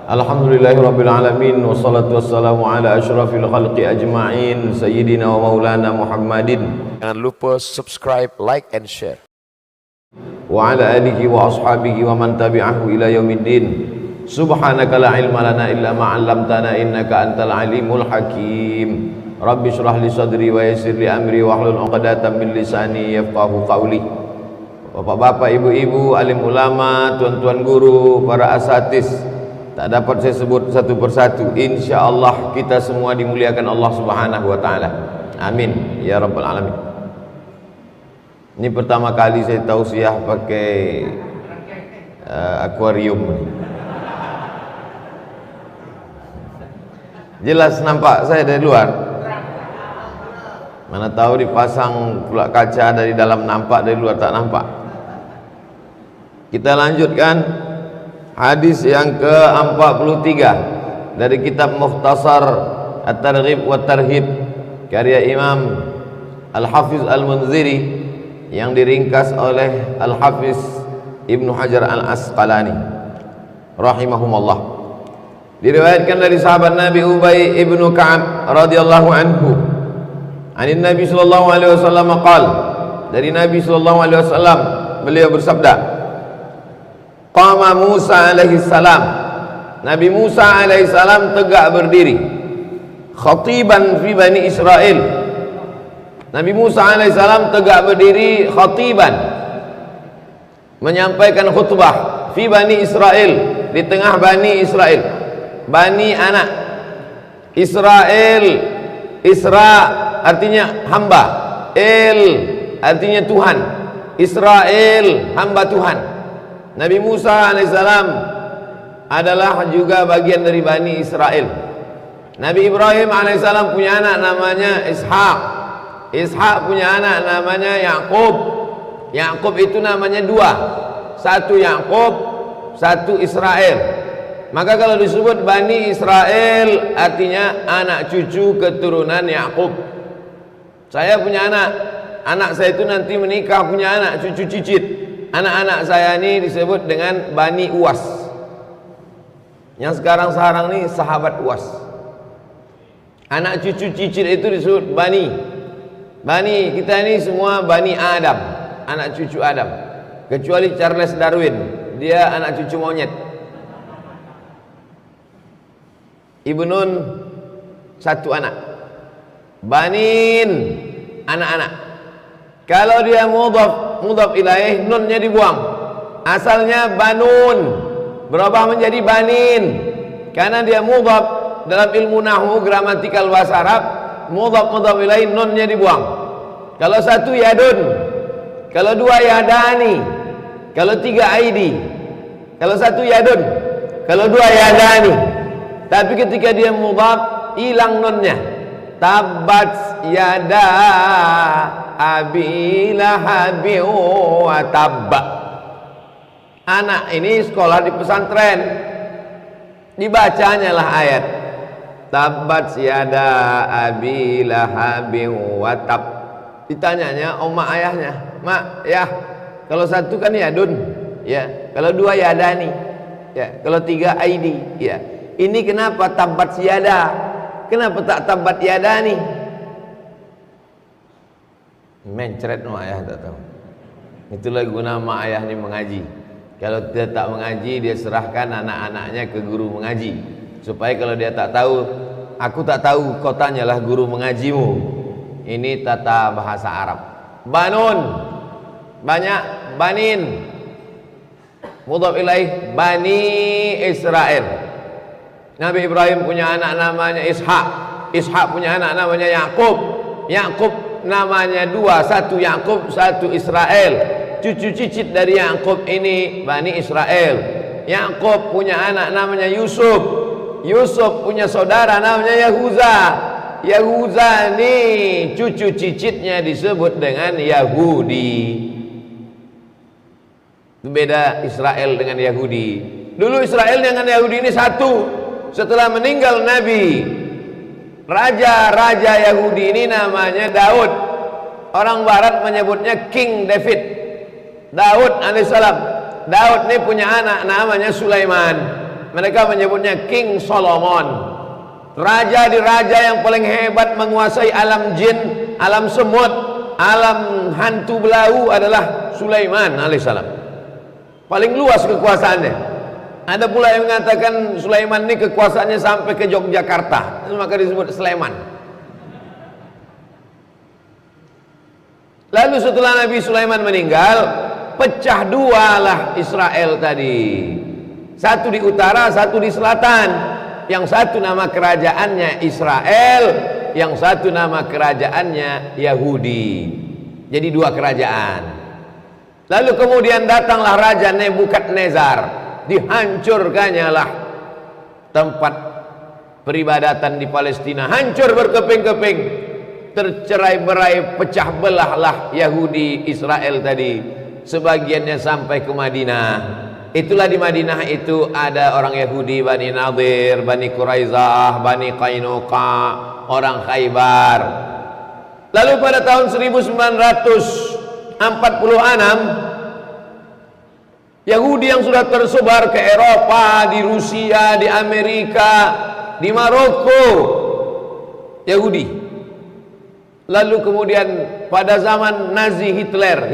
Alhamdulillahirabbil alamin wassalatu wassalamu ala asyrafil khalqi ajma'in sayyidina wa maulana Muhammadin. Jangan lupa subscribe, like and share. Wa ala alihi wa ashabihi wa man tabi'ahu ila yaumiddin. Subhanaka la ilma lana illa ma 'allamtana innaka antal alimul hakim. Rabbi shrah li sadri wa yassir li amri wahlul 'uqdatam min lisani yafqahu qawli. Bapak-bapak, ibu-ibu, alim ulama, tuan-tuan guru, para asatis, tak dapat saya sebut satu persatu. InsyaAllah kita semua dimuliakan Allah Subhanahu wa ta'ala. Amin ya rabbal alamin. Ini pertama kali saya tausiah pakai akuarium. Jelas nampak saya dari luar? Mana tahu dipasang pula kaca dari dalam nampak, dari luar tak nampak. Kita lanjutkan hadis yang ke-43 dari kitab Mukhtasar At-Targhib wa Tarhib karya Imam Al-Hafiz Al-Munziri yang diringkas oleh Al-Hafiz Ibnu Hajar Al-Asqalani rahimahumullah. Diriwayatkan dari sahabat Nabi Ubay ibnu Ka'ab radhiyallahu anhu, anin Nabi sallallahu alaihi wasallam qala, dari Nabi sallallahu alaihi wasallam beliau bersabda, qama Musa alaihi salam, Nabi Musa alaihi salam tegak berdiri, khatiban fi Bani Israel. Nabi Musa alaihi salam tegak berdiri khatiban, menyampaikan khutbah fi Bani Israel, di tengah Bani Israel. Bani anak, Israel, Isra artinya hamba, El artinya Tuhan, Israel hamba Tuhan. Nabi Musa alaihissalam adalah juga bagian dari Bani Israel. Nabi Ibrahim alaihissalam punya anak namanya Ishak. Ishak punya anak namanya Yakub. Yakub itu namanya dua, satu Yakub, satu Israel. Maka kalau disebut Bani Israel artinya anak cucu keturunan Yakub. Saya punya anak, anak saya itu nanti menikah punya anak cucu cicit. Anak-anak saya ini disebut dengan Bani Uwas. Yang sekarang ini sahabat Uwas. Anak cucu cicit itu disebut Bani. Bani kita ini semua Bani Adam, anak cucu Adam. Kecuali Charles Darwin, dia anak cucu monyet. Ibu Nun satu anak, Banin anak-anak. Kalau dia mudhaf ilaih, nunnya dibuang, asalnya Banun, berubah menjadi Banin karena dia mudhaf. Dalam ilmu nahwu gramatikal bahasa Arab, mudhaf ilaih, nunnya dibuang. Kalau satu Yadun, kalau dua Yadani, kalau tiga Aidi. Kalau satu Yadun, kalau dua Yadani. Tapi ketika dia mudhaf, hilang nunnya. Tabat yada abi lahabi wa tabba. Anak ini sekolah di pesantren, dibacanya lah ayat tabat yada abi lahabi wa tab. Ditanyanya oma ayahnya, mak ya, kalau satu kan Yadun ya, kalau dua Yadani ya, kalau tiga Aidi ya. Ini kenapa tabat yada? Kenapa tak tabat yadani? Mencret no ayah tak tahu. Itulah guna mak ayah ni mengaji. Kalau dia tak mengaji, dia serahkan anak-anaknya ke guru mengaji. Supaya kalau dia tak tahu, aku tak tahu, kau tanyalah guru mengajimu. Ini tata bahasa Arab. Banun, banyak. Banin, mudhaf ilaih, Bani Israel. Nabi Ibrahim punya anak namanya Ishak. Ishak punya anak namanya Yakub. Yakub namanya dua, satu Yakub, satu Israel. Cucu cicit dari Yakub ini Bani Israel. Yakub punya anak namanya Yusuf. Yusuf punya saudara namanya Yahuza. Yahuza ini cucu cicitnya disebut dengan Yahudi. Beda Israel dengan Yahudi. Dulu Israel dengan Yahudi ini satu. Setelah meninggal Nabi, raja-raja Yahudi ini namanya Daud. Orang barat menyebutnya King David. Daud alaihissalam. Daud ini punya anak namanya Sulaiman. mereka menyebutnya King Solomon. Raja di raja yang paling hebat menguasai alam jin, alam semut, alam hantu belau adalah Sulaiman alaihissalam. Paling luas kekuasaannya. Ada pula yang mengatakan Sulaiman ini kekuasaannya sampai ke Yogyakarta, maka disebut Sleman. Lalu setelah Nabi Sulaiman meninggal, pecah dua lah Israel tadi. Satu di utara, satu di selatan. Yang satu nama kerajaannya Israel, yang satu nama kerajaannya Yahudi. Jadi dua kerajaan. Lalu kemudian datanglah Raja Nebukadnezar, dihancurkannya lah tempat peribadatan di Palestina, hancur berkeping-keping, tercerai-berai, pecah belahlah Yahudi Israel tadi. Sebagiannya sampai ke Madinah. Itulah di Madinah itu ada orang Yahudi, Bani Nadir, Bani Quraizah, Bani Qainuqa, orang Khaybar. Lalu pada tahun 1946, Yahudi yang sudah tersebar ke Eropa, di Rusia, di Amerika, di Maroko, Yahudi. Lalu kemudian pada zaman Nazi Hitler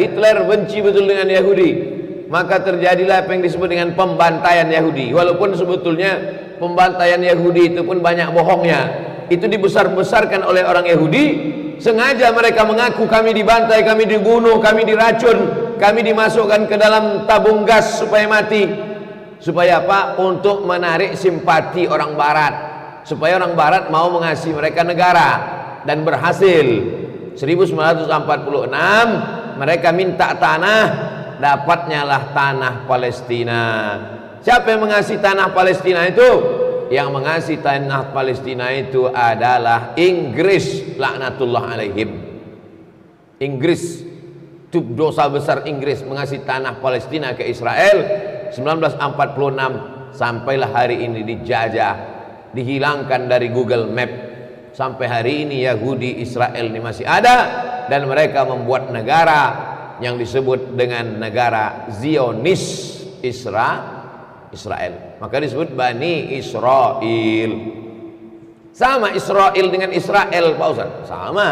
benci betul dengan Yahudi. Maka terjadilah apa yang disebut dengan pembantaian Yahudi. Walaupun sebetulnya pembantaian Yahudi itu pun banyak bohongnya. Itu dibesar-besarkan oleh orang Yahudi. Sengaja mereka mengaku kami dibantai, kami dibunuh, kami diracun, kami dimasukkan ke dalam tabung gas supaya mati. Supaya apa? Untuk menarik simpati orang Barat, supaya orang Barat mau mengasihi mereka negara. Dan berhasil. 1946 mereka minta tanah, dapatnya lah tanah Palestina. Siapa yang mengasihi tanah Palestina itu? Yang mengasihi tanah Palestina itu adalah Inggris, laknatullah alaihim. Inggris, itu dosa besar Inggris mengasihi tanah Palestina ke Israel. 1946 sampailah hari ini dijajah, dihilangkan dari Google Map. Sampai hari ini Yahudi Israel ini masih ada, dan mereka membuat negara yang disebut dengan negara Zionis Israel. Maka disebut Bani Israel. Sama Israel dengan Israel, Pak Ustaz? Sama.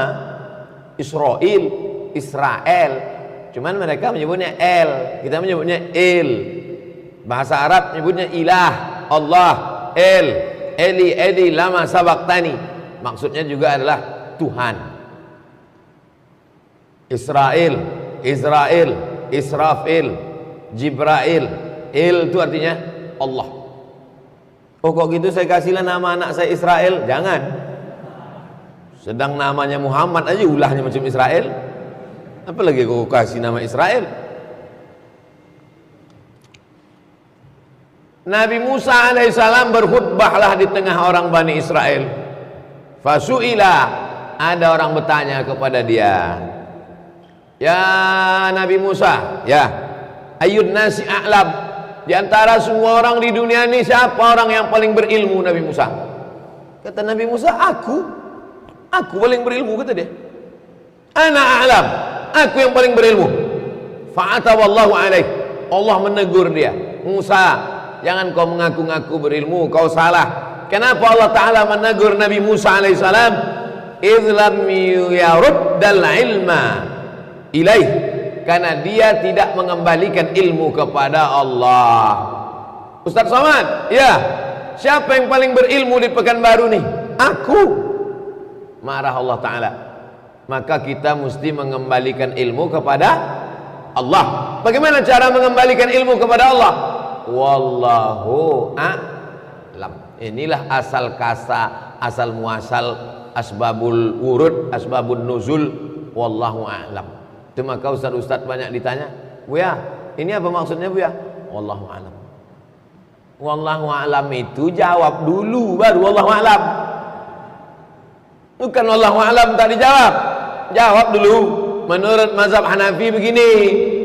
Israel. Cuman mereka menyebutnya El, kita menyebutnya Il. Bahasa Arab menyebutnya ilah, Allah, El, Eli lama sabaktani. Maksudnya juga adalah Tuhan. Israel, Israfil, Jibrail. Il itu artinya Allah. Oh kok gitu saya kasihlah nama anak saya Israel? Jangan. Sedang namanya Muhammad aja ulahnya macam Israel. Apalagi kau kasih nama Israel? Nabi Musa alaihissalam berkhutbahlah di tengah orang Bani Israel. Fasu'ila, ada orang bertanya kepada dia, ya Nabi Musa, ya ayyun nasi a'lam, di antara semua orang di dunia ini siapa orang yang paling berilmu? Nabi Musa. Kata Nabi Musa, aku paling berilmu, kata dia. Ana a'lam, aku yang paling berilmu. Fa'atawallahu alaih, Allah menegur dia, Musa, jangan kau mengaku-ngaku berilmu, kau salah. Kenapa Allah Ta'ala menegur Nabi Musa alaihissalam? Idlam yaruddal ilma ilaih, karena dia tidak mengembalikan ilmu kepada Allah. Ustaz Somad, ya, siapa yang paling berilmu di Pekanbaru nih? Aku. Marah Allah Ta'ala. Maka kita mesti mengembalikan ilmu kepada Allah. Bagaimana cara mengembalikan ilmu kepada Allah? Wallahu a'lam. Inilah asal kasa, asal muasal, asbabul wurud, asbabun nuzul, wallahu a'lam. Itu maka ustaz-ustaz banyak ditanya, Buya, ini apa maksudnya Buya? Wallahu a'lam. Wallahu a'lam itu jawab dulu baru wallahu a'lam. Bukan wallahu a'lam tak dijawab. Jawab dulu. Menurut mazhab Hanafi begini,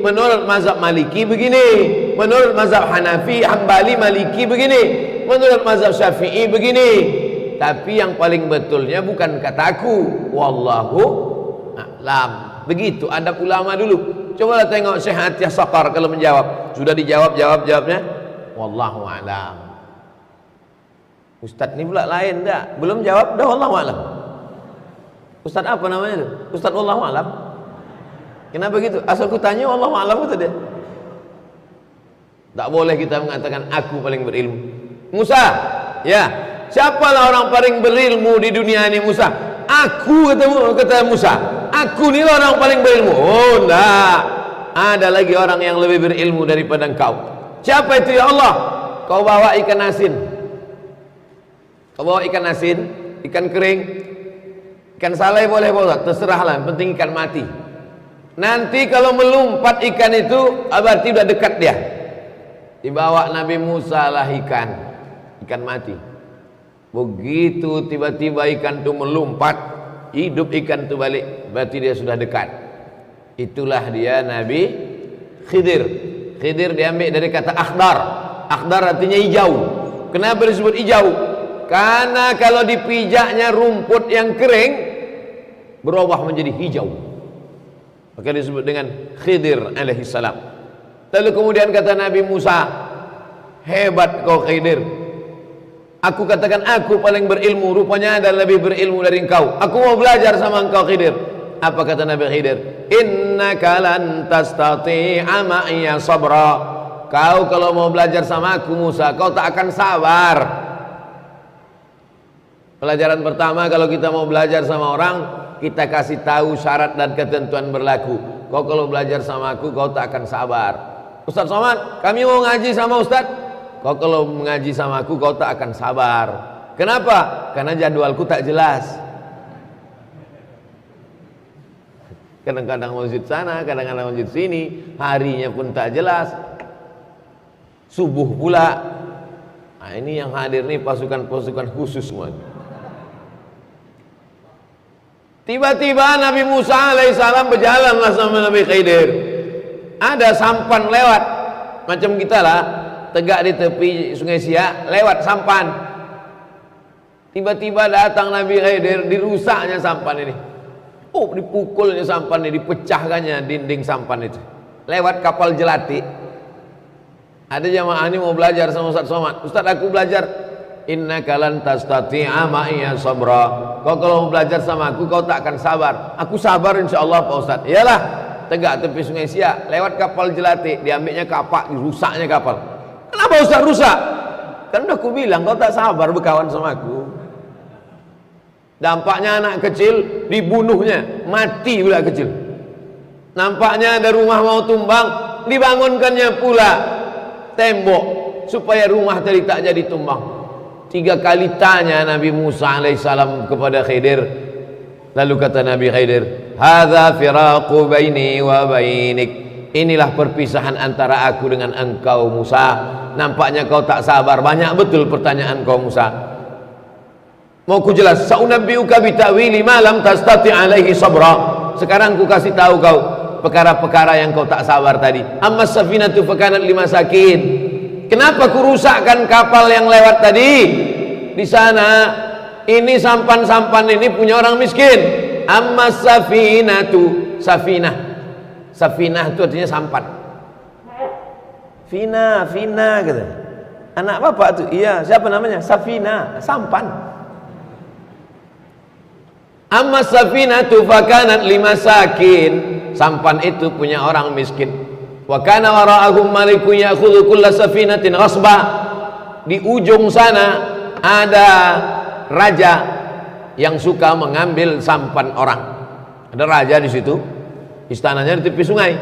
menurut mazhab Maliki begini, menurut mazhab Hanafi, Hambali, Maliki begini, menurut mazhab Syafi'i begini. Tapi yang paling betulnya bukan kataku, wallahu a'lam. Begitu adab ulama dulu. Cobalah tengok Syekh Atiyah Saqar kalau menjawab. Sudah dijawab jawabnya wallahu a'lam. Ustadz ini pula lain dah. Belum jawab dah wallahu alam. Ustadz apa namanya itu? Ustadz wallahu alam. Kenapa gitu? Asal ku tanya wallahu alam kata dia. Tak boleh kita mengatakan aku paling berilmu. Musa, ya, siapalah orang paling berilmu di dunia ini Musa? Aku kata Musa. Aku ni orang paling berilmu. Oh, enggak. Ada lagi orang yang lebih berilmu daripada engkau. Siapa itu ya Allah? Kau bawa ikan asin. Kau bawa ikan asin, ikan kering, ikan salai boleh bawa, terserahlah, penting ikan mati. Nanti kalau melumpat ikan itu, berarti sudah dekat dia. Dibawa Nabi Musa lah ikan mati. Begitu tiba-tiba ikan itu melumpat, hidup ikan itu balik, berarti dia sudah dekat. Itulah dia Nabi Khidir. Khidir diambil dari kata akhdar. Akhdar artinya hijau. Kenapa disebut hijau? Karena kalau dipijaknya rumput yang kering berubah menjadi hijau, maka disebut dengan Khidir alaihi salam. Lalu kemudian kata Nabi Musa, hebat kau Khidir. Aku katakan aku paling berilmu, rupanya ada lebih berilmu dari engkau. Aku mau belajar sama engkau Khidir. Apa kata Nabi Khidir? Innaka lan tastati'a ma'iya sabra. Kau kalau mau belajar sama aku Musa, kau tak akan sabar. Pelajaran pertama, kalau kita mau belajar sama orang, kita kasih tahu syarat dan ketentuan berlaku. Kau kalau belajar sama aku, kau tak akan sabar. Ustaz Somad, kami mau ngaji sama Ustaz. Kau kalau mengaji sama aku, kau tak akan sabar. Kenapa? Karena jadwalku tak jelas. Kadang-kadang masjid sana, kadang-kadang masjid sini, harinya pun tak jelas. Subuh pula. Nah, ini yang hadir nih pasukan-pasukan khusus semua. Tiba-tiba Nabi Musa alaihissalam berjalanlah sama Nabi Khidir. Ada sampan lewat, macam kita lah, tegak di tepi sungai Siak, lewat sampan. Tiba-tiba datang Nabi Khidir, dirusaknya sampan ini. Oh, dipukulnya sampan ini, dipecahkannya dinding sampan itu. Lewat kapal jelati. Ada jamaah ini mau belajar sama Ustaz Somad. Ustaz, aku belajar. Innaka lan tastati'a ma'iya sabra. Kau kalau mau belajar sama aku, kau tak akan sabar. Aku sabar insyaallah Pak Ustaz. Iyalah, tegak tepi sungai Siak, lewat kapal jelati, diambilnya kapak, dirusaknya kapal. Kenapa Ustaz rusak? Kan udah aku bilang kau tak sabar berkawan sama aku. Dampaknya anak kecil dibunuhnya, mati pula kecil. Nampaknya ada rumah mau tumbang, dibangunkannya pula tembok supaya rumah tadi tak jadi tumbang. 3 kali tanya Nabi Musa alaihissalam kepada Khidir. Lalu kata Nabi Khidir, hadza firaqu baini wa bainik. Inilah perpisahan antara aku dengan engkau Musa. Nampaknya kau tak sabar, banyak betul pertanyaan kau Musa. Mau ku jelas, saunabbiuka bi ta'wili ma lam tastati alaihi sabra. Sekarang ku kasih tahu kau perkara-perkara yang kau tak sabar tadi. Amma safinatu fakanat limasakin. Kenapa ku rusakkan kapal yang lewat tadi? Di sana ini sampan-sampan ini punya orang miskin. Amma safinatu, safinah. Safinah itu artinya sampan. Fina gitu. Anak bapak tuh, iya, siapa namanya? Safina, sampan. Amma safinatu fakanat limasakin. Sampan itu punya orang miskin. Wa kana wara'ahum malikun ya'khudhu kulla safinatin ghasba. Di ujung sana ada raja yang suka mengambil sampan orang. Ada raja di situ. Istananya di tepi sungai.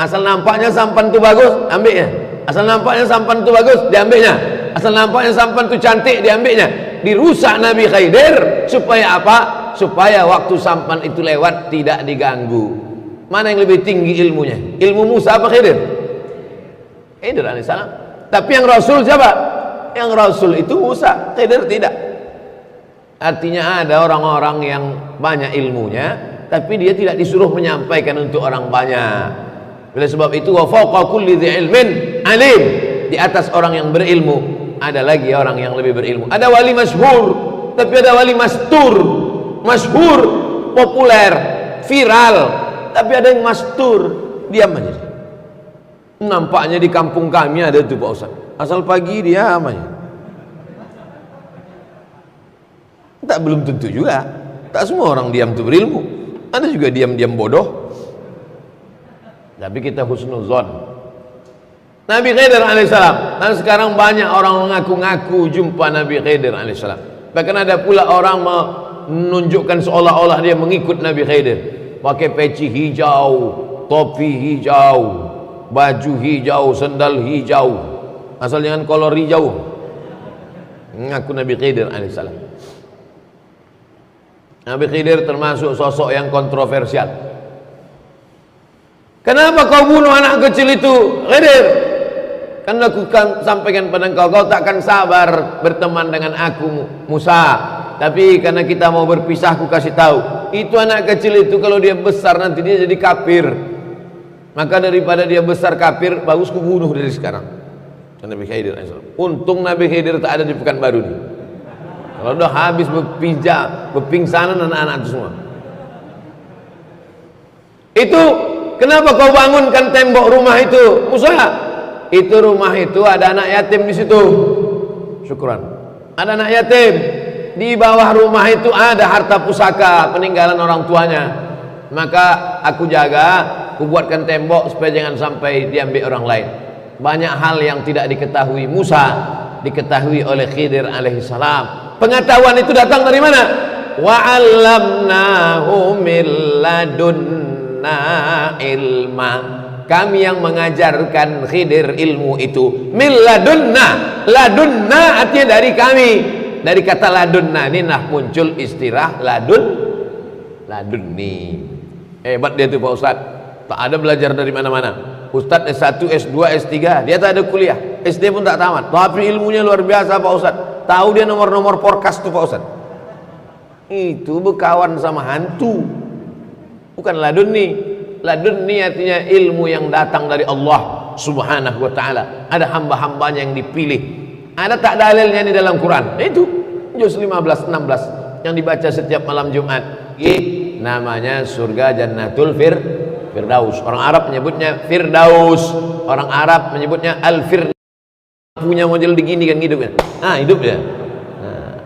Asal nampaknya sampan itu bagus, ambilnya. Asal nampaknya sampan itu bagus, diambilnya. Asal nampaknya sampan itu cantik, diambilnya. Dirusak Nabi Khidir supaya apa? Supaya waktu sampan itu lewat tidak diganggu. Mana yang lebih tinggi ilmunya? Ilmu Musa apa Khidir? Khidir alaihissalam. Tapi yang Rasul siapa? Yang Rasul itu Musa, Khidir tidak. Artinya ada orang-orang yang banyak ilmunya, tapi dia tidak disuruh menyampaikan untuk orang banyak. Oleh sebab itu, wa fawqa kulli dzi ilmin alim. Di atas orang yang berilmu ada lagi orang yang lebih berilmu. Ada wali masyhur, tapi ada wali mastur. Masyhur, populer, viral, tapi ada yang mastur, diam aja. Nampaknya di kampung kami ada tuh Pak Ustaz. Asal pagi diam aja. Tak belum tentu juga. Tak semua orang diam itu berilmu. Ada juga diam-diam bodoh. Tapi kita husnuzon. Nabi Khidir alaihissalam. Dan sekarang banyak orang mengaku-ngaku jumpa Nabi Khidir alaihissalam. Bahkan ada pula orang menunjukkan seolah-olah dia mengikut Nabi Khidir. Pakai peci hijau, topi hijau, baju hijau, sendal hijau, asal jangan kolor hijau. Mengaku Nabi Khidir alaihissalam. Nabi Khidir termasuk sosok yang kontroversial. Kenapa kau bunuh anak kecil itu, Khidir? Karena aku sampaikan pada engkau, kau takkan sabar berteman dengan aku, Musa. Tapi karena kita mau berpisah, aku kasih tahu, itu anak kecil itu kalau dia besar nanti dia jadi kafir. Maka daripada dia besar kafir, bagus ku bunuh dari sekarang. Nabi Khidir alaihissalam. Untung Nabi Khidir tak ada di Pekanbaru ini. Kalau udah habis berpingsanan anak-anak itu semua. Itu kenapa kau bangunkan tembok rumah itu, Musa? Itu rumah itu ada anak yatim di situ. Syukran. Ada anak yatim. Di bawah rumah itu ada harta pusaka peninggalan orang tuanya. Maka aku jaga, aku buatkan tembok supaya jangan sampai diambil orang lain. Banyak hal yang tidak diketahui Musa diketahui oleh Khidir alaihissalam. Pengetahuan itu datang dari mana? Wa 'allamnahu min ladunna ilma. Kami yang mengajarkan Khidir ilmu itu. Min ladunna. Ladunna artinya dari kami. Dari kata ladunna ini nah muncul istilah ladunni. Hebat dia tuh Pak Ustaz. Tak ada belajar dari mana-mana. Ustaz S1, S2, S3, dia tak ada kuliah. SD pun tak tamat. Tapi ilmunya luar biasa Pak Ustaz. Tahu dia nomor-nomor forecast tuh Pak Ustaz. Itu berkawan sama hantu. Bukan ladunni. Ladunni artinya ilmu yang datang dari Allah Subhanahu wa ta'ala. Ada hamba-hambanya yang dipilih. Ada tak dalilnya di dalam Quran? Itu juz 15, 16 yang dibaca setiap malam Jumat. Namanya surga Jannatul Firdaus. Orang Arab menyebutnya Firdaus. Orang Arab menyebutnya Al-Firdaus. Punya model begini kan hidupnya. Hidup ya.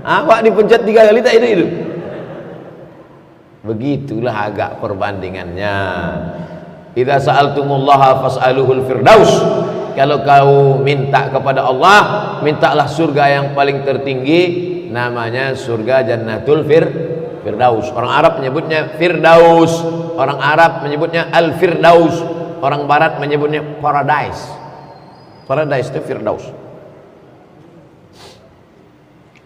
Awak dipencet 3 kali tak hidup. Begitulah agak perbandingannya. Idza sa'altumullaha fas'aluhul firdaus. Kalau kau minta kepada Allah, mintalah surga yang paling tertinggi, namanya surga Jannatul Firdaus. Orang Arab menyebutnya Firdaus. Orang Arab menyebutnya Al-Firdaus. Orang Barat menyebutnya Paradise. Paradise itu Firdaus.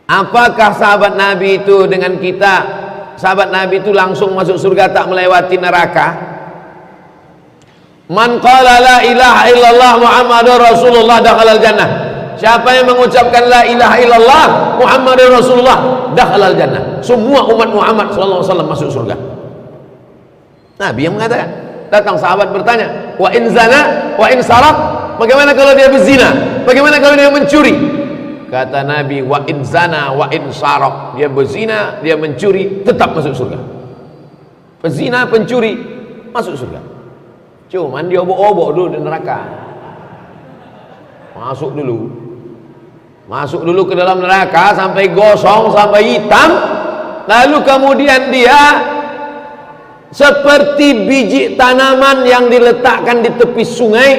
Apakah sahabat Nabi itu dengan kita? Sahabat Nabi itu langsung masuk surga tak melewati neraka? Man qala la ilaha illallah Muhammadur Rasulullah dakhalal jannah. Siapa yang mengucapkan la ilaha illallah Muhammadur Rasulullah dakhalal jannah. Semua umat Muhammad sallallahu alaihi wasallam masuk surga. Nabi yang mengatakan. Datang sahabat bertanya, wa in zana wa in saraq, bagaimana kalau dia berzina? Bagaimana kalau dia mencuri? Kata Nabi, wa in zana wa in saraq, dia berzina, dia mencuri, tetap masuk surga. Pezina, pencuri masuk surga. Cuman dia obok-obok dulu di neraka. Masuk dulu ke dalam neraka sampai gosong, sampai hitam. Lalu kemudian dia seperti biji tanaman yang diletakkan di tepi sungai,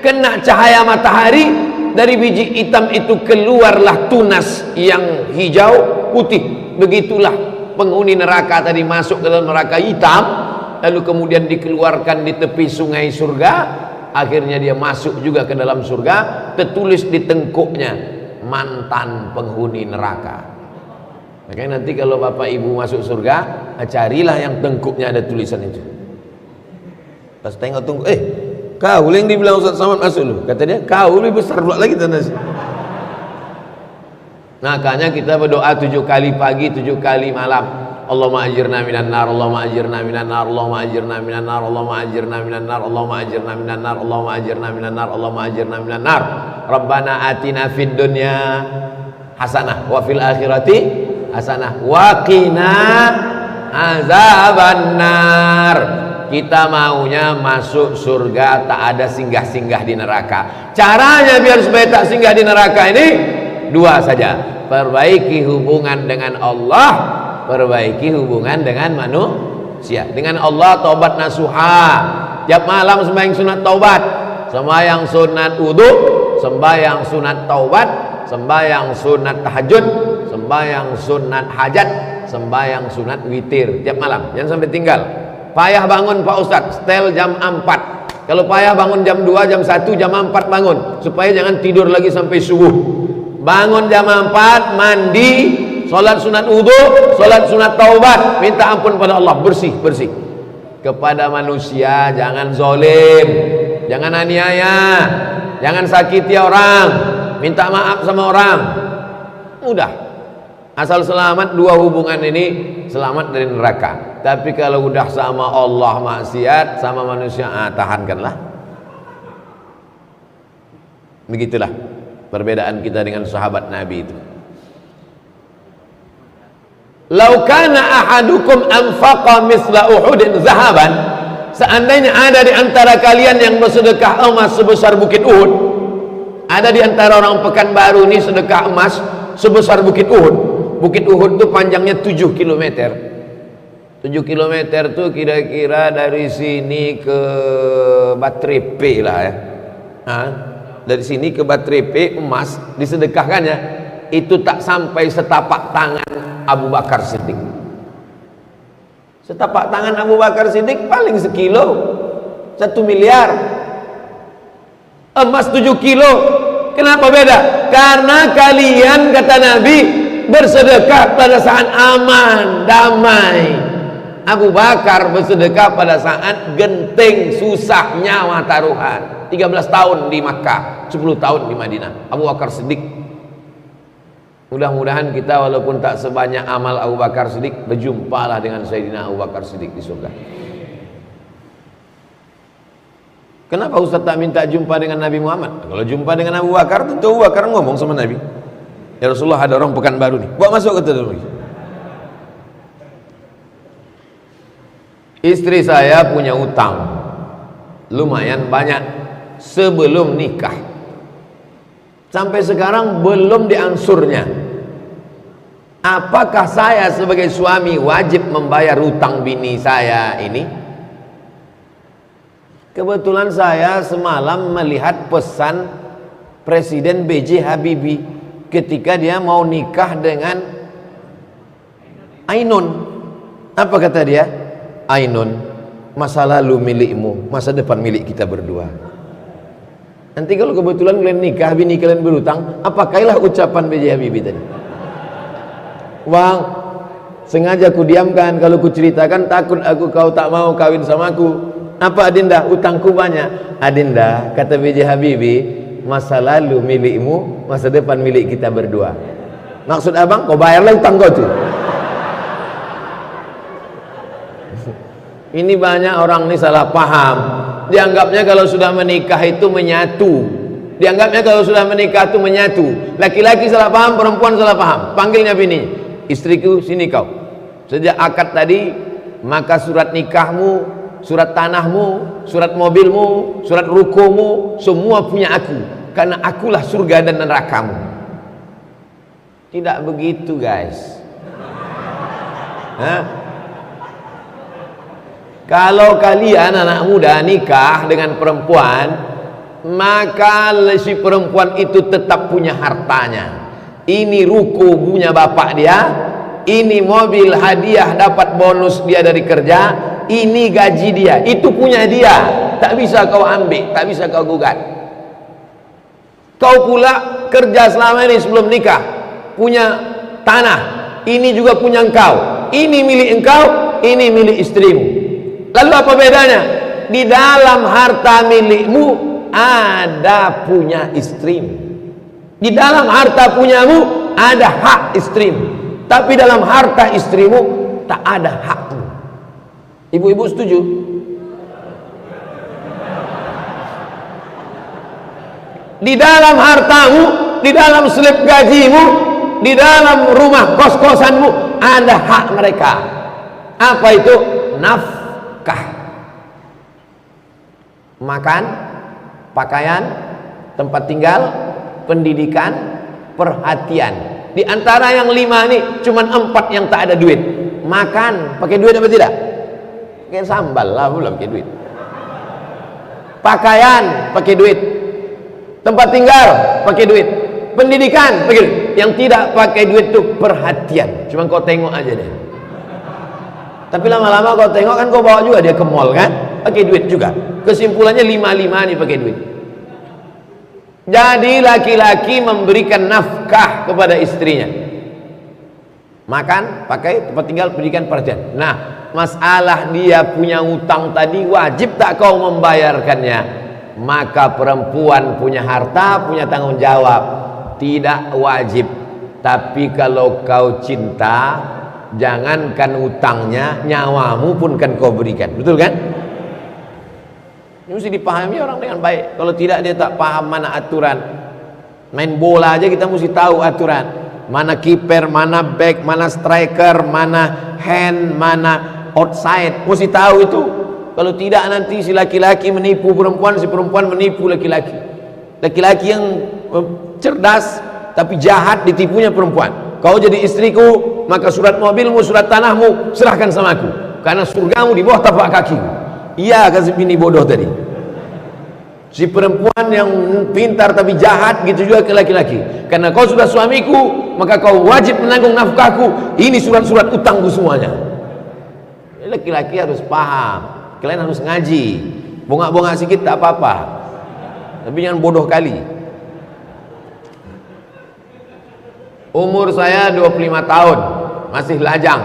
kena cahaya matahari, dari biji hitam itu keluarlah tunas yang hijau putih. Begitulah penghuni neraka tadi masuk ke dalam neraka hitam, lalu kemudian dikeluarkan di tepi sungai surga. Akhirnya dia masuk juga ke dalam surga. Tertulis di tengkuknya, mantan penghuni neraka. Makanya nanti kalau bapak ibu masuk surga, carilah yang tengkuknya ada tulisan itu. Pas tengok tengkuk, kau yang dibilang Ustaz Samad masuk lu. Kata dia, kau lebih besar pula lagi tanda. Makanya kita berdoa 7 kali pagi, 7 kali malam. Allahumma ajirna minan nar, Allahumma ajirna minan nar, Allahumma ajirna minan nar, Allahumma ajirna minan nar, Allahumma ajirna minan nar, Allahumma ajirna minan nar, Allahumma ajirna minan nar. Rabbana atina fid dunya hasanah wa fil akhirati hasanah wa qina azabannar. Kita maunya masuk surga, tak ada singgah-singgah di neraka. Caranya biar supaya tak singgah di neraka ini 2 saja. Perbaiki hubungan dengan Allah, perbaiki hubungan dengan manusia. Dengan Allah taubat nasuha. Tiap malam sembahyang sunat taubat, sembahyang sunat wudu, sembahyang sunat taubat, sembahyang sunat tahajud, sembahyang sunat hajat, sembahyang sunat witir tiap malam. Jangan sampai tinggal. Payah bangun Pak Ustadz, setel jam 4. Kalau payah bangun jam 2, jam 1, jam 4 bangun, supaya jangan tidur lagi sampai subuh. Bangun jam 4, mandi, sholat sunat wudu, sholat sunat taubat, minta ampun pada Allah, bersih. Kepada manusia jangan zolim, jangan aniaya, jangan sakiti orang, minta maaf sama orang. Mudah. Asal selamat dua hubungan ini, selamat dari neraka. Tapi kalau udah sama Allah maksiat, sama manusia, tahankanlah. Begitulah perbedaan kita dengan sahabat Nabi itu. Lau kana ahadukum anfaqa misla Uhudin zahaban, seandainya ada di antara kalian yang bersedekah emas sebesar bukit Uhud, ada di antara orang Pekanbaru ini sedekah emas sebesar bukit Uhud. Bukit Uhud itu panjangnya 7 km. 7 km itu kira-kira dari sini ke Batrepe lah ya. Dari sini ke Batrepe emas disedekahkan ya, itu tak sampai setapak tangan Abu Bakar Siddiq. Setapak tangan Abu Bakar Siddiq paling sekilo, 1 miliar. Emas 7 kilo. Kenapa beda? Karena kalian, kata Nabi, bersedekah pada saat aman, damai. Abu Bakar bersedekah pada saat genting, susah, nyawa taruhan. 13 tahun di Makkah, 10 tahun di Madinah. Abu Bakar Siddiq. Mudah-mudahan kita walaupun tak sebanyak amal Abu Bakar Siddiq, berjumpalah dengan Sayyidina Abu Bakar Siddiq di surga. Kenapa Ustaz tak minta jumpa dengan Nabi Muhammad? Kalau jumpa dengan Abu Bakar, tentu Abu Bakar ngomong sama Nabi, ya Rasulullah, ada orang Pekanbaru nih, bawa masuk ke dalam. Istri saya punya utang lumayan banyak sebelum nikah, sampai sekarang belum diangsurnya. Apakah saya sebagai suami wajib membayar utang bini saya ini? Kebetulan saya semalam melihat pesan Presiden B.J. Habibie ketika dia mau nikah dengan Ainun. Apa kata dia? Ainun, masa lalu milikmu, masa depan milik kita berdua. Nanti kalau kebetulan kalian nikah, bini kalian berutang, apakahlah ucapan B.J. Habibie tadi? Bang, sengaja ku diamkan, kalau ku ceritakan takut aku kau tak mau kawin sama aku. Apa Adinda? Utangku banyak. Adinda, kata B.J. Habibie, masa lalu milikmu, masa depan milik kita berdua. Maksud abang, kau bayarlah utang kau tuh. Ini banyak orang ini salah paham. Dianggapnya kalau sudah menikah itu menyatu. Dianggapnya kalau sudah menikah itu menyatu. Laki-laki salah paham, perempuan salah paham. Panggilnya bini, istriku sini kau. Sejak akad tadi, maka surat nikahmu, surat tanahmu, surat mobilmu, surat rukomu, semua punya aku. Karena akulah surga dan nerakamu. Tidak begitu guys. Kalau kalian anak muda nikah dengan perempuan, maka si perempuan itu tetap punya hartanya. Ini ruko punya bapak dia, ini mobil hadiah dapat bonus dia dari kerja, ini gaji dia, itu punya dia. Tak bisa kau ambil, tak bisa kau gugat. Kau pula kerja selama ini sebelum nikah, punya tanah, ini juga punya engkau, ini milik engkau, ini milik istrimu. Lalu apa bedanya? Di dalam harta milikmu ada punya istrimu. Di dalam harta punyamu ada hak istrimu. Tapi dalam harta istrimu tak ada hakmu. Ibu-ibu setuju? Di dalam hartamu, di dalam slip gajimu, di dalam rumah kos-kosanmu ada hak mereka. Apa itu? Nafkah. Makan, pakaian, tempat tinggal, pendidikan, perhatian. Di antara yang 5 ini cuman 4 yang tak ada duit. Makan pakai duit apa tidak? Pakai sambal lah, belum pakai duit. Pakaian pakai duit. Tempat tinggal pakai duit. Pendidikan pakai duit. Yang tidak pakai duit itu perhatian. Cuma kau tengok aja deh. Tapi lama-lama kau tengok kan, kau bawa juga dia ke mall kan, pakai duit juga. Kesimpulannya 5-5 nih pakai duit. Jadi laki-laki memberikan nafkah kepada istrinya. Makan, pakai, tempat tinggal, pendidikan, perhatian. Nah, masalah dia punya utang tadi, wajib tak kau membayarkannya? Maka perempuan punya harta, punya tanggung jawab. Tidak wajib. Tapi kalau kau cinta, jangankan utangnya, nyawamu pun kan kau berikan. Betul kan? Ini mesti dipahami orang dengan baik. Kalau tidak, dia tak paham mana aturan. Main bola aja kita mesti tahu aturan. Mana kiper, mana back, mana striker, mana hand, mana outside. Mesti tahu itu. Kalau tidak, nanti si laki-laki menipu perempuan, si perempuan menipu laki-laki. Laki-laki yang cerdas tapi jahat ditipunya perempuan. Kau jadi istriku, maka surat mobilmu, surat tanahmu serahkan sama aku, karena surgamu di bawah tapak kakiku. Iya, kata bini bodoh tadi. Si perempuan yang pintar tapi jahat, gitu juga ke laki-laki. Karena kau sudah suamiku, maka kau wajib menanggung nafkahku. Ini surat-surat utangku semuanya. Laki-laki harus paham. Kalian harus ngaji. Bongak-bongak sedikit tak apa-apa, tapi jangan bodoh kali. Umur saya 25 tahun, masih lajang.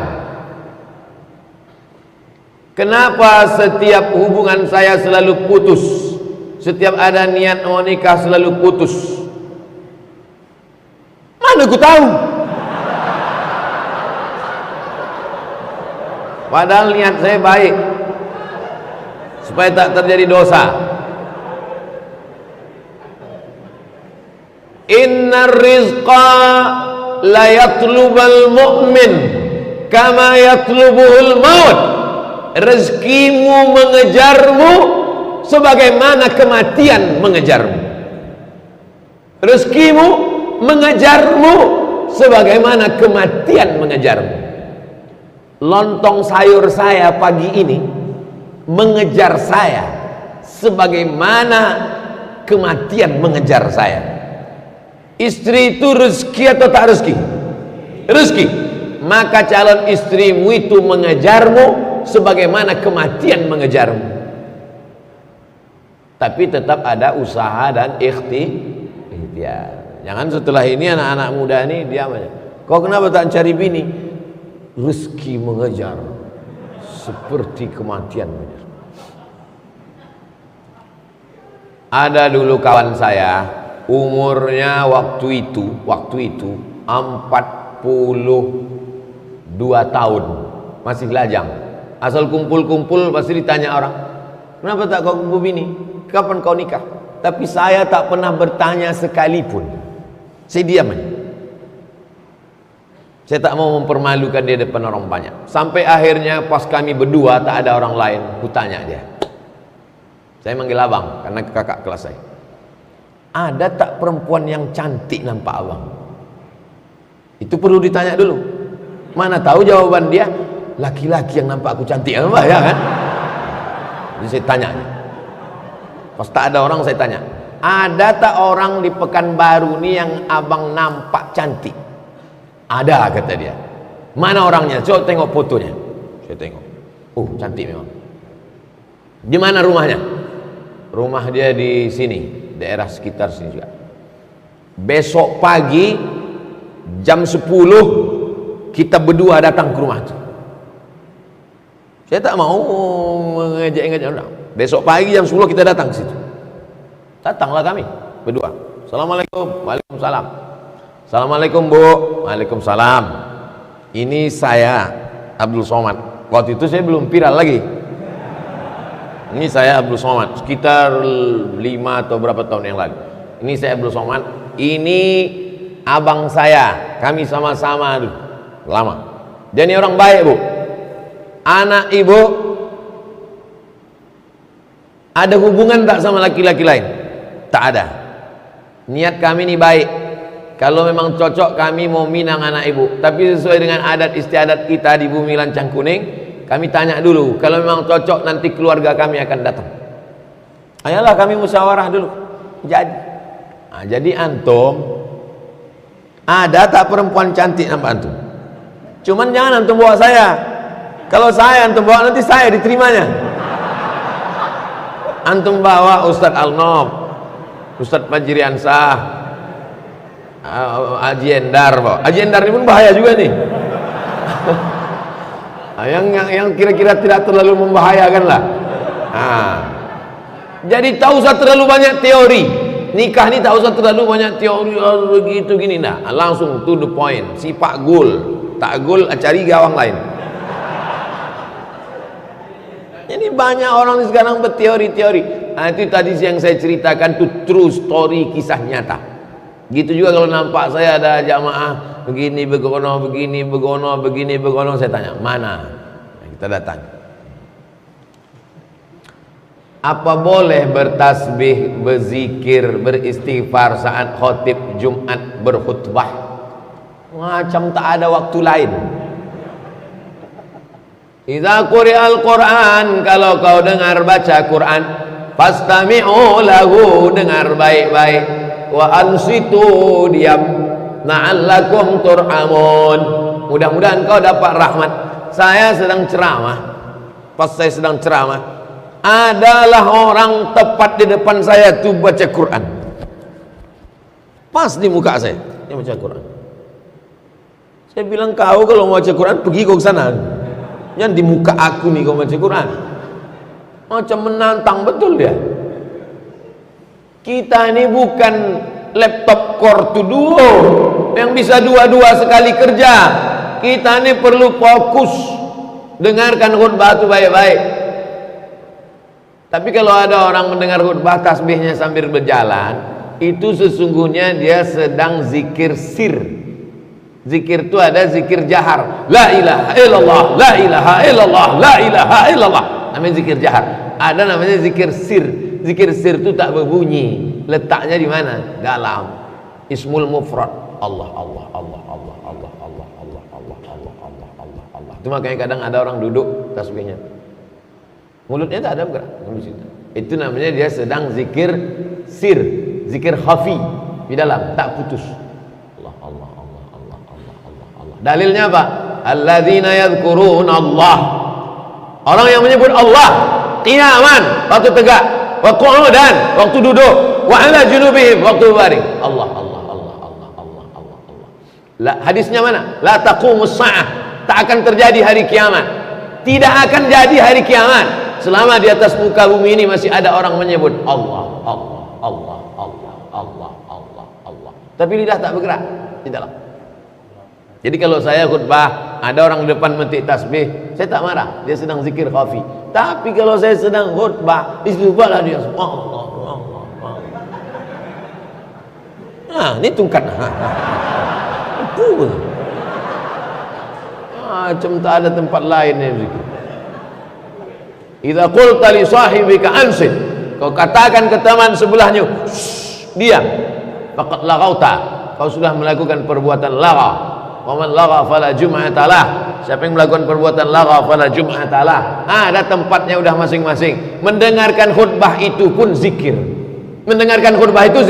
Kenapa setiap hubungan saya selalu putus? Setiap ada niat mau nikah selalu putus. Mana aku tahu? Padahal niat saya baik, supaya tak terjadi dosa. Innar rizqa la yatlubal mu'min kama yatlubuhul maut. Rezekimu mengejarmu sebagaimana kematian mengejarmu. Rezekimu mengejarmu sebagaimana kematian mengejarmu. Lontong sayur saya pagi ini mengejar saya sebagaimana kematian mengejar saya. Istri itu rezeki atau tak rezeki? Rezeki. Maka calon istrimu itu mengejarmu sebagaimana kematian mengejarmu. Tapi tetap ada usaha dan ikhtiar. Jangan setelah ini anak-anak muda ini diam aja. Kau kenapa tak cari bini? Rezeki mengejar seperti kematian mengejar. Ada dulu kawan saya, umurnya waktu itu 42 tahun, masih lajang. Asal kumpul-kumpul pasti ditanya orang, kenapa tak kau kumpul bini? Kapan kau nikah? Tapi saya tak pernah bertanya sekalipun. Saya diam aja. Saya tak mau mempermalukan dia depan orang banyak. Sampai akhirnya pas kami berdua tak ada orang lain, kutanya dia. Saya manggil abang karena kakak kelas saya. Ada tak perempuan yang cantik nampak abang? Itu perlu ditanya dulu. Mana tahu jawaban dia, laki-laki yang nampak aku cantik, apa ya kan? Jadi saya tanya. Pas tak ada orang saya tanya, ada tak orang di Pekanbaru nih yang abang nampak cantik? Ada, kata dia. Mana orangnya? Coba tengok fotonya. Saya tengok. Oh, cantik memang. Di mana rumahnya? Rumah dia di sini, daerah sekitar sini juga. Besok pagi jam 10 kita berdua datang ke rumah itu. Saya tak mau mengejek-ngejek orang. Besok pagi jam 10 kita datang ke situ. Datanglah kami berdua. Assalamualaikum. Waalaikumsalam. Assalamualaikum Bu. Waalaikumsalam. Ini saya Abdul Somad. Waktu itu saya belum viral lagi. Ini saya Abdul Somad, sekitar 5 atau berapa tahun yang lalu. Ini saya Abdul Somad. Ini abang saya. Kami sama-sama lama. Jadi orang baik Bu. Anak ibu ada hubungan tak sama laki-laki lain? Tak ada. Niat kami ini baik. Kalau memang cocok kami mau minang anak ibu, tapi sesuai dengan adat istiadat kita di bumi lancang kuning, kami tanya dulu. Kalau memang cocok, nanti keluarga kami akan datang. Ayolah kami musyawarah dulu. Jadi antum, ada tak perempuan cantik nampak antum? Cuman jangan antum bawa saya. Kalau saya antum bawa, nanti saya diterimanya. Antum bawa Ustadz Al-Nob, Ustadz Fajrian Sah, Haji Endar, Pak. Haji Endar ini pun bahaya juga nih. yang kira-kira tidak terlalu membahayakan lah. Jadi tak usah terlalu banyak teori. Nikah ini tak usah terlalu banyak teori begitu gini, nah. Langsung to the point. Sifat gul, tak gul cari gawang lain. Ini banyak orang sekarang berteori-teori. Itu tadi yang saya ceritakan, itu true story, kisah nyata. Gitu juga kalau nampak saya ada jamaah begini begono, begini begono, begini begono, saya tanya mana? Kita datang. Apa boleh bertasbih, berzikir, beristighfar saat khotib Jumat berkhutbah? Macam tak ada waktu lain. Idza quri'al Qur'an, kalau kau dengar baca Quran, fastami'u lahu, dengar baik-baik. Wa ansitu, diam, na'allakum turhamun, mudah-mudahan kau dapat rahmat. Saya sedang ceramah, pas saya sedang ceramah, adalah orang tepat di depan saya tuh baca Quran, pas di muka saya, dia baca Quran. Saya bilang, kau kalau mau baca Quran pergi kau ke sana, jangan di muka aku nih kau baca Quran. Macam menantang betul dia. Kita ini bukan laptop Core 2 Duo yang bisa dua-dua sekali kerja. Kita ini perlu fokus, dengarkan khutbah itu baik-baik. Tapi kalau ada orang mendengar khutbah tasbihnya sambil berjalan, itu sesungguhnya dia sedang zikir sir. Zikir itu ada zikir jahar, la ilaha illallah, la ilaha illallah, la ilaha illallah, namanya zikir jahar. Ada namanya zikir sir. Zikir sir itu tak berbunyi. Letaknya di mana? Dalam ismul mufrad. Allah Allah Allah Allah Allah Allah Allah Allah Allah Allah Allah Allah. Itu makanya kadang ada orang duduk tasbihnya, mulutnya tak ada bergerak. Itu namanya dia sedang zikir sir, zikir khafi di dalam, tak putus. Allah Allah Allah Allah Allah Allah Allah. Dalilnya apa? Alladzina yadhkuruna Allah. Orang yang menyebut Allah qiyaman, waktu tegak, wa qu'udan, waktu duduk, wa ala junubihim, waktu berbaring. Allah Allah Allah Allah Allah Allah Allah. La, hadisnya mana? La taqumus sa'ah, tak akan terjadi hari kiamat. Tidak akan jadi hari kiamat selama di atas muka bumi ini masih ada orang menyebut Allah Allah Allah Allah Allah Allah Allah. Tapi lidah tak bergerak di dalam. Jadi kalau saya khutbah, ada orang di depan metik tasbih, saya tak marah, dia sedang zikir khafi. Tapi kalau saya sedang khutbah, istighfarlah dia, Allah Allah Allah. Nah, ini tungkat. Apa? Macam tak ada tempat lain ni zikir. Idza qulta li sahibika ansit, kau katakan ke teman sebelahnya, diam, faqad laghauta, kau sudah melakukan perbuatan lagha. Wa man lagha fala jum'ata lah, siapa yang melakukan perbuatan lagha fala jum'ata lah. Ada tempatnya udah masing-masing. Mendengarkan khutbah itu pun zikir. Mendengarkan khutbah itu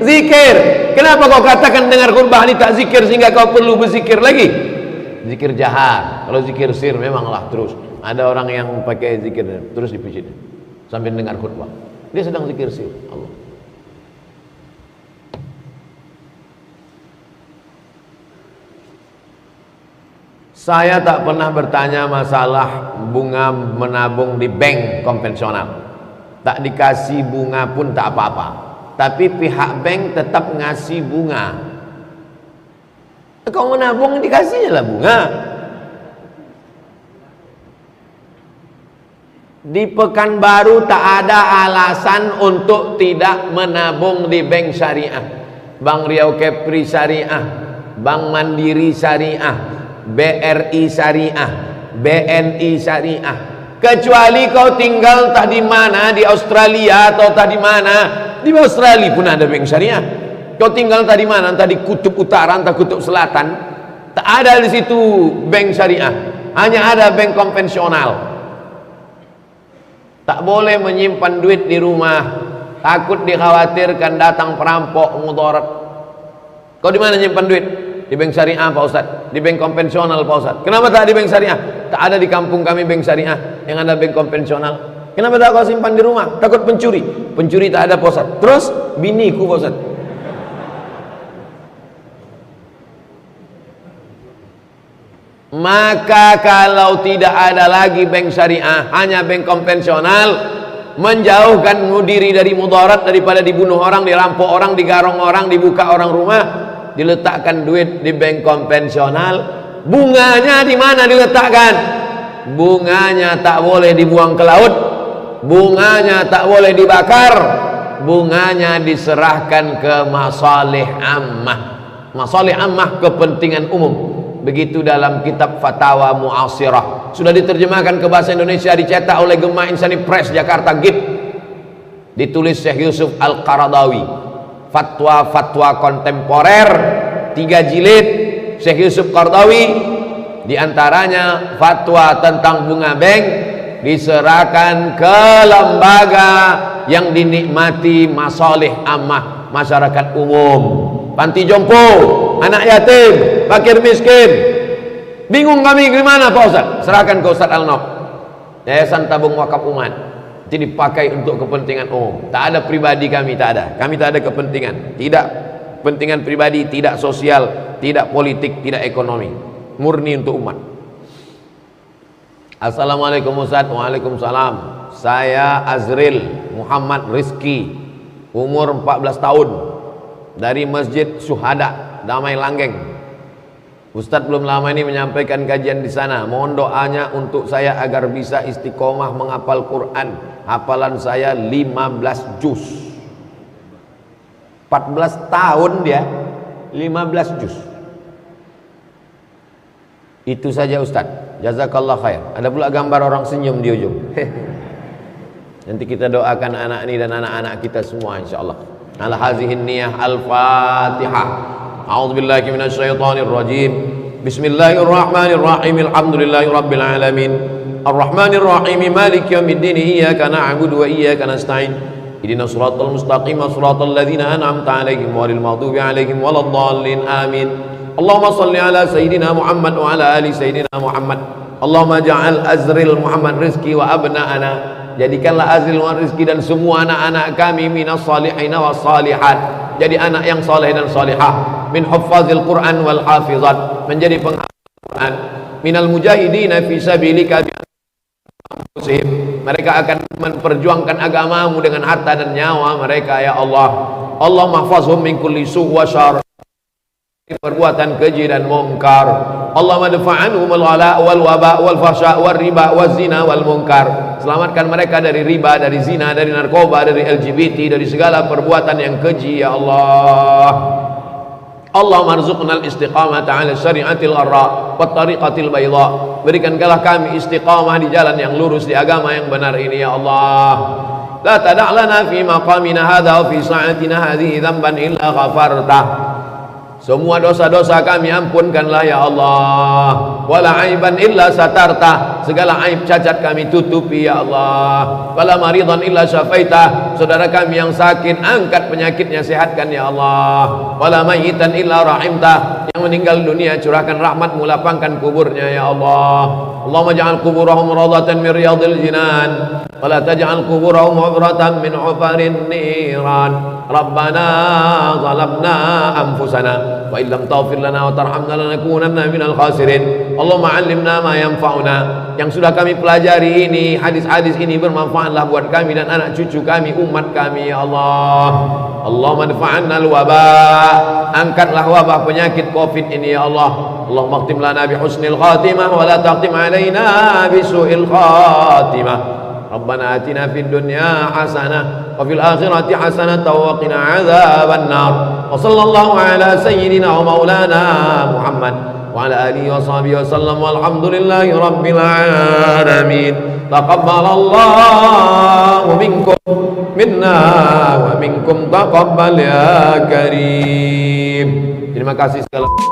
zikir. Kenapa kau katakan dengar khutbah ini tak zikir sehingga kau perlu berzikir lagi? Zikir jahar. Kalau zikir sir memanglah terus. Ada orang yang pakai zikir terus dipijit sambil dengar khutbah. Dia sedang zikir sir Allah. Saya tak pernah bertanya masalah bunga menabung di bank konvensional. Tak dikasih bunga pun tak apa-apa. Tapi pihak bank tetap ngasih bunga. Kau menabung dikasihnya lah bunga. Di Pekanbaru tak ada alasan untuk tidak menabung di bank syariah. Bank Riau Kepri Syariah, Bank Mandiri Syariah, BRI Syariah, BNI Syariah. Kecuali kau tinggal tak di mana, di Australia atau tak di mana. Di Australia pun ada bank syariah. Kau tinggal entah di mana, entah di kutub utara, entah kutub selatan, tak ada di situ bank syariah, hanya ada bank konvensional. Tak boleh menyimpan duit di rumah, takut dikhawatirkan datang perampok mudarat. Kau di mana nyimpan duit? Di bank syariah Pak Ustaz, di bank konvensional Pak Ustaz. Kenapa tak di bank syariah? Tak ada di kampung kami bank syariah, yang ada bank konvensional. Kenapa tak kau simpan di rumah? Takut pencuri. Pencuri tak ada Pak Ustaz. Terus biniku Pak Ustaz. Maka kalau tidak ada lagi bank syariah, hanya bank konvensional, menjauhkan diri dari mudarat, daripada dibunuh orang, dirampok orang, digarong orang, dibuka orang rumah, diletakkan duit di bank konvensional. Bunganya di mana diletakkan? Bunganya tak boleh dibuang ke laut, bunganya tak boleh dibakar, bunganya diserahkan ke masalih ammah. Masalih ammah, kepentingan umum. Begitu dalam kitab Fatawa Mu'asirah, sudah diterjemahkan ke bahasa Indonesia, dicetak oleh Gema Insani Press Jakarta GIP, ditulis Syekh Yusuf Al-Qaradawi, fatwa-fatwa kontemporer, 3 jilid. Syekh Yusuf Qaradawi, diantaranya fatwa tentang bunga bank diserahkan ke lembaga yang dinikmati masalih ammah masyarakat umum. Panti jompo, anak yatim, fakir miskin. Bingung kami gimana Pak Ustaz? Serahkan ke Ustaz Al-Nok, Yayasan Tabung Wakaf Umat. Itu dipakai untuk kepentingan umum. Tak ada pribadi kami, tak ada. Kami tak ada kepentingan. Tidak kepentingan pribadi, tidak sosial, tidak politik, tidak ekonomi. Murni untuk umat. Assalamualaikum Ustaz. Waalaikumsalam. Saya Azril Muhammad Rizki, umur 14 tahun, dari Masjid Syuhada Damai Langgeng. Ustadz belum lama ini menyampaikan kajian di sana. Mohon doanya untuk saya agar bisa istiqomah menghafal Quran. Hafalan saya 15 juz. 14 tahun dia, 15 juz. Itu saja Ustadz. Jazakallah khair. Ada pula gambar orang senyum di ujung. Nanti kita doakan anak ini dan anak-anak kita semua insyaallah. Ala hazihin niyah. Al-Fatihah. A'udzubillahi minasyaitonir rajim. Bismillahirrahmanirrahim. Alhamdulillahi rabbil alamin. Arrahmanir rahim. Maliki yaumiddin. Iyyaka na'budu wa iyyaka nasta'in. Ihdinas siratal mustaqim. Shiratal ladzina an'amta 'alaihim ghairil maghdubi 'alaihim waladdallin. Amin. Allahumma shalli ala sayyidina Muhammad wa ala ali sayyidina Muhammad. Allahumma ja'al Azril Muhammad Rizki wa abna'ana, jadikanlah Azril Muhammad Rizki dan semua anak-anak kami minas salihina was salihat, jadi anak yang saleh dan salihah, min huffazil Quran wal hafizat, menjadi penghafal Quran, minal mujahidina fi sabilika bi anfusihim, mereka akan memperjuangkan agamamu dengan harta dan nyawa mereka ya Allah. Allahumma hafazhum min kulli su' wa syarr, perbuatan keji dan mungkar. Allahumma dafa'anhum al-ghala wal waba wal fahsya wal riba wal zina wal munkar, selamatkan mereka dari riba, dari zina, dari narkoba, dari LGBT, dari segala perbuatan yang keji ya Allah. Allahumma arzuqna al-istiqamata 'ala syari'atil gharra wat tariqatil bayda, berikanlah kami istiqamah di jalan yang lurus, di agama yang benar ini ya Allah. La tada' lana fi maqamina hadha wa fi sa'atina hadhihi dhanban illa ghafartah, semua dosa-dosa kami ampunkanlah ya Allah. Wala aiban illa satarta, segala aib cacat kami tutupi ya Allah. Wala maridan illa syafaita, saudara kami yang sakit angkat penyakitnya, sehatkan ya Allah. Wala mayyitan illa rahimta, yang meninggal dunia curahkan rahmatmu, lapangkan kuburnya ya Allah. Allahumma ja'al kuburahum rawdatan min riyadil jinan, wala taj'al kuburahum hubratan min hufarin niran. Rabbana zalamna anfusana wa illam taghfir lana wa tarhamna lanakunanna minal khasirin. Allahumma 'allimna ma yanfa'una, yang sudah kami pelajari ini, hadis-hadis ini bermanfaatlah buat kami dan anak cucu kami, umat kami ya Allah. Allahumma dfa'anna al-waba, angkatlah wabah penyakit Covid ini ya Allah. Allahumma khtim lana bi husnil khatimah wa la taqtim alaina bi su'il khatimah. Rabbana atina fid dunya hasanah wa fil akhirati hasanah wa qina adzaban nar. Wa sallallahu ala sayyidina wa maulana Muhammad wa ala alihi wa sahbihi wa sallam, walhamdulillahi rabbil alamin. taqabbalallahu minkum minna wa minkum taqabbal ya karim. Terima kasih sekali.